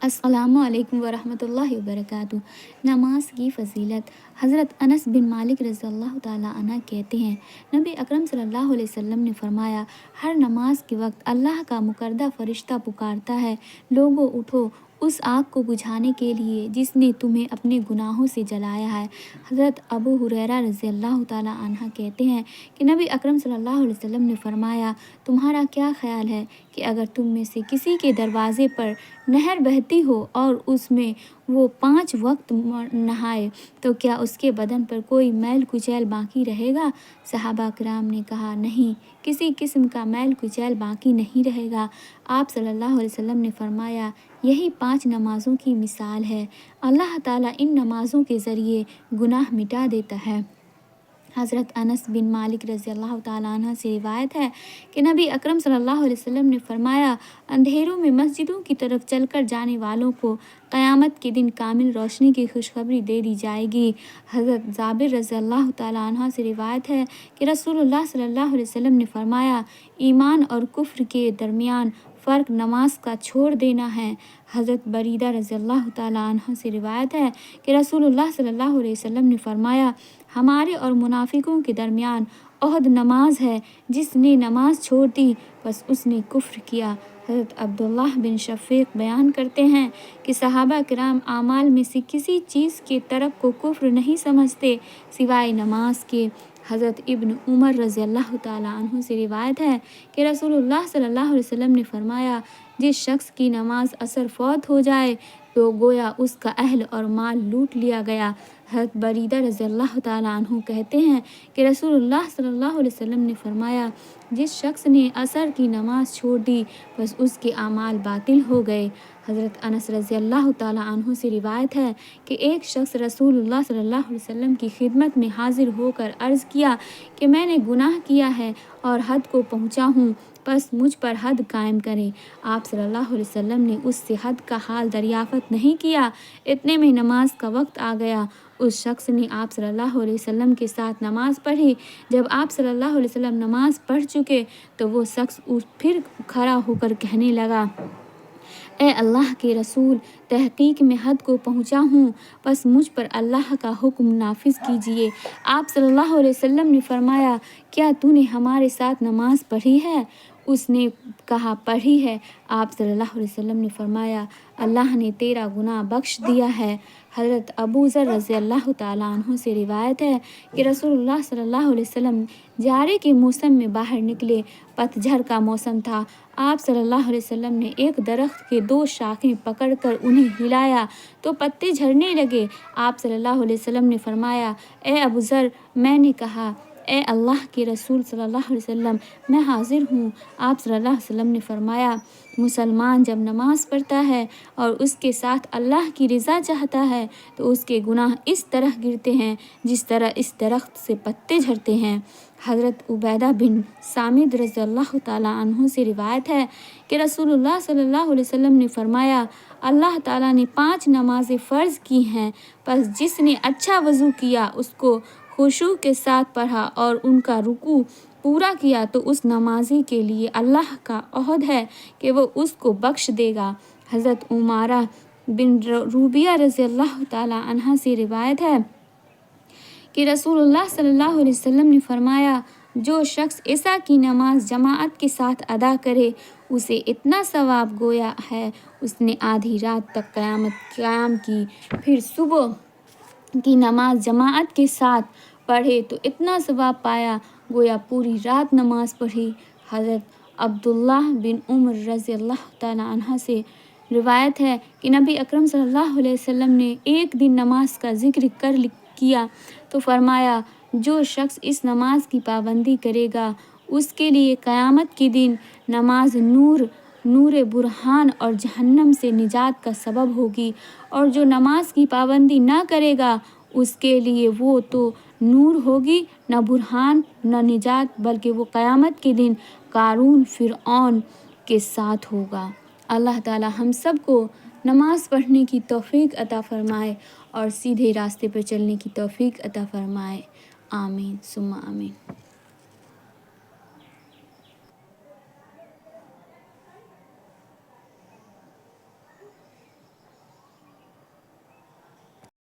السلام علیکم ورحمۃ اللہ وبرکاتہ۔ نماز کی فضیلت۔ حضرت انس بن مالک رضی اللہ تعالیٰ عنہ کہتے ہیں، نبی اکرم صلی اللہ علیہ وسلم نے فرمایا، ہر نماز کے وقت اللہ کا مقربہ فرشتہ پکارتا ہے، لوگو اٹھو اس آگ کو بجھانے کے لیے جس نے تمہیں اپنے گناہوں سے جلایا ہے۔ حضرت ابو ہریرہ رضی اللہ تعالیٰ عنہ کہتے ہیں کہ نبی اکرم صلی اللہ علیہ وسلم نے فرمایا، تمہارا کیا خیال ہے کہ اگر تم میں سے کسی کے دروازے پر نہر بہتی ہو اور اس میں وہ 5 وقت نہائے تو کیا اس کے بدن پر کوئی میل کچیل باقی رہے گا؟ صحابہ کرام نے کہا، نہیں، کسی قسم کا میل کچیل باقی نہیں رہے گا۔ آپ صلی اللہ علیہ وسلم نے فرمایا، یہی 5 نمازوں کی مثال ہے، اللہ تعالیٰ ان نمازوں کے ذریعے گناہ مٹا دیتا ہے۔ حضرت انس بن مالک رضی اللہ تعالیٰ عنہ سے روایت ہے کہ نبی اکرم صلی اللہ علیہ وسلم نے فرمایا، اندھیروں میں مسجدوں کی طرف چل کر جانے والوں کو قیامت کے دن کامل روشنی کی خوشخبری دے دی جائے گی۔ حضرت جابر رضی اللہ تعالیٰ عنہ سے روایت ہے کہ رسول اللہ صلی اللہ علیہ وسلم نے فرمایا، ایمان اور کفر کے درمیان فرق نماز کا چھوڑ دینا ہے۔ حضرت بریدہ رضی اللہ تعالیٰ عنہ سے روایت ہے کہ رسول اللہ صلی اللہ علیہ وسلم نے فرمایا، ہمارے اور منافقوں کے درمیان عہد نماز ہے، جس نے نماز چھوڑ دی بس اس نے کفر کیا۔ حضرت عبداللہ بن شفیق بیان کرتے ہیں کہ صحابہ کرام اعمال میں سے کسی چیز کے ترک کو کفر نہیں سمجھتے سوائے نماز کے۔ حضرت ابن عمر رضی اللہ تعالیٰ عنہ سے روایت ہے کہ رسول اللہ صلی اللہ علیہ وسلم نے فرمایا، جس شخص کی نماز اثر فوت ہو جائے تو گویا اس کا اہل اور مال لوٹ لیا گیا۔ حضرت بریدہ رضی اللہ تعالیٰ عنہ کہتے ہیں کہ رسول اللہ صلی اللہ علیہ وسلم نے فرمایا، جس شخص نے عصر کی نماز چھوڑ دی بس اس کے اعمال باطل ہو گئے۔ حضرت انس رضی اللہ تعالیٰ عنہ سے روایت ہے کہ ایک شخص رسول اللہ صلی اللہ علیہ وسلم کی خدمت میں حاضر ہو کر عرض کیا کہ میں نے گناہ کیا ہے اور حد کو پہنچا ہوں، بس مجھ پر حد قائم کریں۔ آپ صلی اللہ علیہ وسلم نے اس سے حد کا حال دریافت نہیں کیا۔ اتنے میں نماز کا وقت آ گیا۔ اس شخص نے آپ صلی اللہ علیہ وسلم کے ساتھ نماز پڑھی۔ جب آپ صلی اللہ علیہ وسلم نماز پڑھ چکے تو وہ شخص پھر کھڑا ہو کر کہنے لگا، اے اللہ کے رسول، تحقیق میں حد کو پہنچا ہوں، بس مجھ پر اللہ کا حکم نافذ کیجیے۔ آپ صلی اللہ علیہ وسلم نے فرمایا، کیا تو نے ہمارے ساتھ نماز پڑھی ہے؟ اس نے کہا، پڑھی ہے۔ آپ صلی اللہ علیہ وسلم نے فرمایا، اللہ نے تیرا گناہ بخش دیا ہے۔ حضرت ابو ذر رضی اللہ تعالیٰ عنہ سے روایت ہے کہ رسول اللہ صلی اللہ علیہ وسلم جاڑے کے موسم میں باہر نکلے، پت جھڑ کا موسم تھا۔ آپ صلی اللہ علیہ وسلم نے ایک درخت کے 2 شاخیں پکڑ کر انہیں ہلایا تو پتے جھڑنے لگے۔ آپ صلی اللہ علیہ وسلم نے فرمایا، اے ابو ذر، میں نے کہا، اے اللہ کے رسول صلی اللہ علیہ وسلم، میں حاضر ہوں۔ آپ صلی اللہ علیہ وسلم نے فرمایا، مسلمان جب نماز پڑھتا ہے اور اس کے ساتھ اللہ کی رضا چاہتا ہے تو اس کے گناہ اس طرح گرتے ہیں جس طرح اس درخت سے پتے جھڑتے ہیں۔ حضرت عبیدہ بن صامت رضی اللہ تعالیٰ عنہ سے روایت ہے کہ رسول اللہ صلی اللہ علیہ وسلم نے فرمایا، اللہ تعالیٰ نے 5 نمازیں فرض کی ہیں، پس جس نے اچھا وضو کیا، اس کو خشوع کے ساتھ پڑھا اور ان کا رکوع پورا کیا تو اس نمازی کے لیے اللہ کا عہد ہے کہ وہ اس کو بخش دے گا۔ حضرت عمارہ بن روبیہ رضی اللہ تعالیٰ عنہ سے روایت ہے کہ رسول اللہ صلی اللہ علیہ وسلم نے فرمایا، جو شخص عشاء کی نماز جماعت کے ساتھ ادا کرے، اسے اتنا ثواب گویا ہے اس نے آدھی رات تک قیام کی، پھر صبح کی نماز جماعت کے ساتھ پڑھے تو اتنا ثواب پایا گویا پوری رات نماز پڑھی۔ حضرت عبداللہ بن عمر رضی اللہ تعالیٰ عنہ سے روایت ہے کہ نبی اکرم صلی اللہ علیہ وسلم نے ایک دن نماز کا ذکر کیا تو فرمایا، جو شخص اس نماز کی پابندی کرے گا اس کے لیے قیامت کے دن نماز نور برہان اور جہنم سے نجات کا سبب ہوگی، اور جو نماز کی پابندی نہ کرے گا اس کے لیے وہ تو نور ہوگی، نہ برہان، نہ نجات، بلکہ وہ قیامت کے دن قارون فرعون کے ساتھ ہوگا۔ اللہ تعالی ہم سب کو نماز پڑھنے کی توفیق عطا فرمائے اور سیدھے راستے پر چلنے کی توفیق عطا فرمائے۔ آمین ثم آمین۔